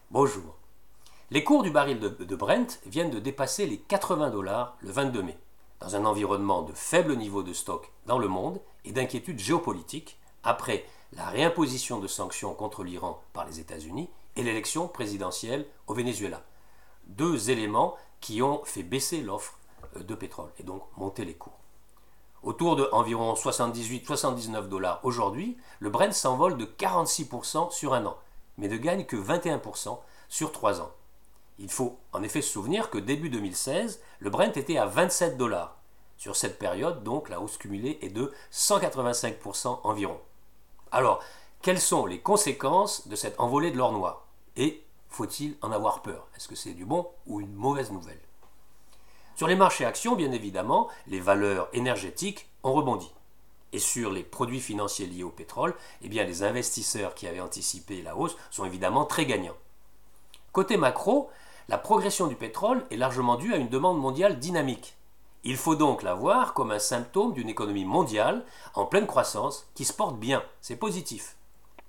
Bonjour. Les cours du baril de Brent viennent de dépasser les 80 dollars le 22 mai, dans un environnement de faible niveau de stock dans le monde et d'inquiétude géopolitique après la réimposition de sanctions contre l'Iran par les États-Unis et l'élection présidentielle au Venezuela. Deux éléments qui ont fait baisser l'offre de pétrole et donc monter les cours. Autour de environ 78-79 dollars aujourd'hui, le Brent s'envole de 46% sur un an, mais ne gagne que 21% sur 3 ans. Il faut en effet se souvenir que début 2016, le Brent était à 27 dollars. Sur cette période, donc, la hausse cumulée est de 185% environ. Alors, quelles sont les conséquences de cette envolée de l'or noir? Et faut-il en avoir peur? Est-ce que c'est du bon ou une mauvaise nouvelle? Sur les marchés actions, bien évidemment, les valeurs énergétiques ont rebondi. Et sur les produits financiers liés au pétrole, eh bien, les investisseurs qui avaient anticipé la hausse sont évidemment très gagnants. Côté macro, la progression du pétrole est largement due à une demande mondiale dynamique. Il faut donc la voir comme un symptôme d'une économie mondiale en pleine croissance qui se porte bien, c'est positif.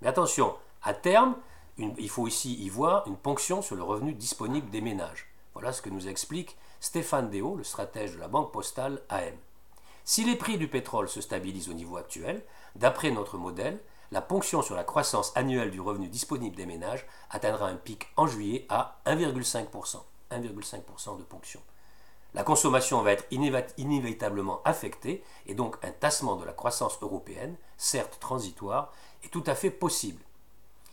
Mais attention, à terme, il faut ici y voir une ponction sur le revenu disponible des ménages. Voilà ce que nous explique Stéphane Déo, le stratège de la Banque Postale AM. Si les prix du pétrole se stabilisent au niveau actuel, d'après notre modèle, la ponction sur la croissance annuelle du revenu disponible des ménages atteindra un pic en juillet à 1,5%. 1,5% de ponction. La consommation va être inévitablement affectée et donc un tassement de la croissance européenne, certes transitoire, est tout à fait possible.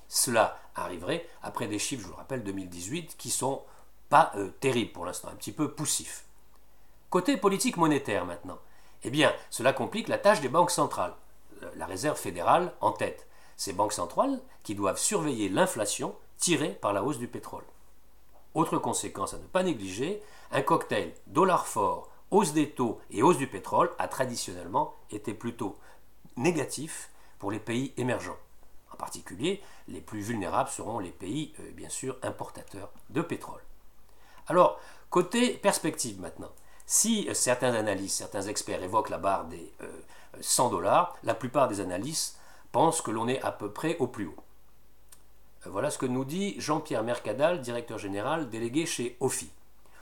Cela arriverait après des chiffres, je vous le rappelle, 2018, qui sont pas terribles pour l'instant, un petit peu poussifs. Côté politique monétaire maintenant, eh bien, cela complique la tâche des banques centrales. La Réserve fédérale en tête. Ces banques centrales qui doivent surveiller l'inflation tirée par la hausse du pétrole. Autre conséquence à ne pas négliger, un cocktail dollar fort, hausse des taux et hausse du pétrole a traditionnellement été plutôt négatif pour les pays émergents. En particulier, les plus vulnérables seront les pays, bien sûr, importateurs de pétrole. Alors, côté perspective maintenant. Si certains analystes, certains experts évoquent la barre des 100 dollars, la plupart des analystes pensent que l'on est à peu près au plus haut. Voilà ce que nous dit Jean-Pierre Mercadal, directeur général délégué chez OFI.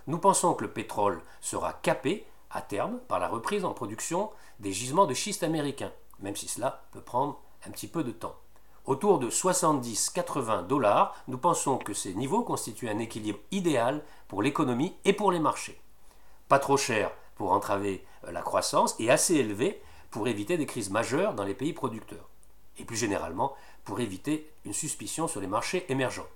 Nous pensons que le pétrole sera capé à terme par la reprise en production des gisements de schiste américains, même si cela peut prendre un petit peu de temps. Autour de 70-80 dollars, nous pensons que ces niveaux constituent un équilibre idéal pour l'économie et pour les marchés. Pas trop cher pour entraver la croissance et assez élevé pour éviter des crises majeures dans les pays producteurs. Et plus généralement, pour éviter une suspicion sur les marchés émergents,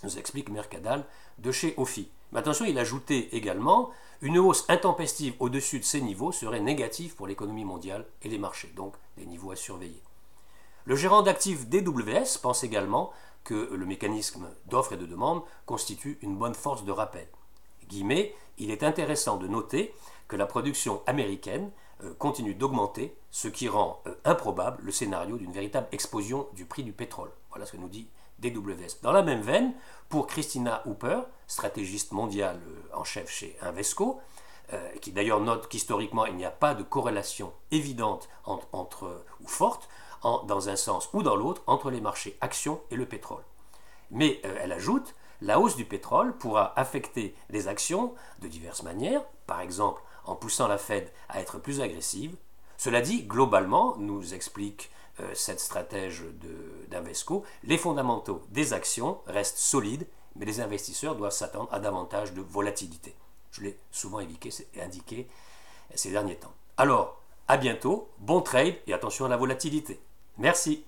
nous explique Mercadal de chez OFI. Mais attention, il ajoutait également, une hausse intempestive au-dessus de ces niveaux serait négative pour l'économie mondiale et les marchés, donc des niveaux à surveiller. Le gérant d'actifs DWS pense également que le mécanisme d'offre et de demande constitue une bonne force de rappel. Guillemets, il est intéressant de noter que la production américaine continue d'augmenter, ce qui rend improbable le scénario d'une véritable explosion du prix du pétrole. Voilà ce que nous dit DWS. Dans la même veine, pour Christina Hooper, stratégiste mondiale en chef chez Invesco, qui d'ailleurs note qu'historiquement il n'y a pas de corrélation évidente ou forte, dans un sens ou dans l'autre, entre les marchés actions et le pétrole. Mais elle ajoute, la hausse du pétrole pourra affecter les actions de diverses manières, par exemple en poussant la Fed à être plus agressive. Cela dit, globalement, nous explique cette stratège d'Invesco, les fondamentaux des actions restent solides, mais les investisseurs doivent s'attendre à davantage de volatilité. Je l'ai souvent indiqué ces derniers temps. Alors, à bientôt, bon trade et attention à la volatilité. Merci.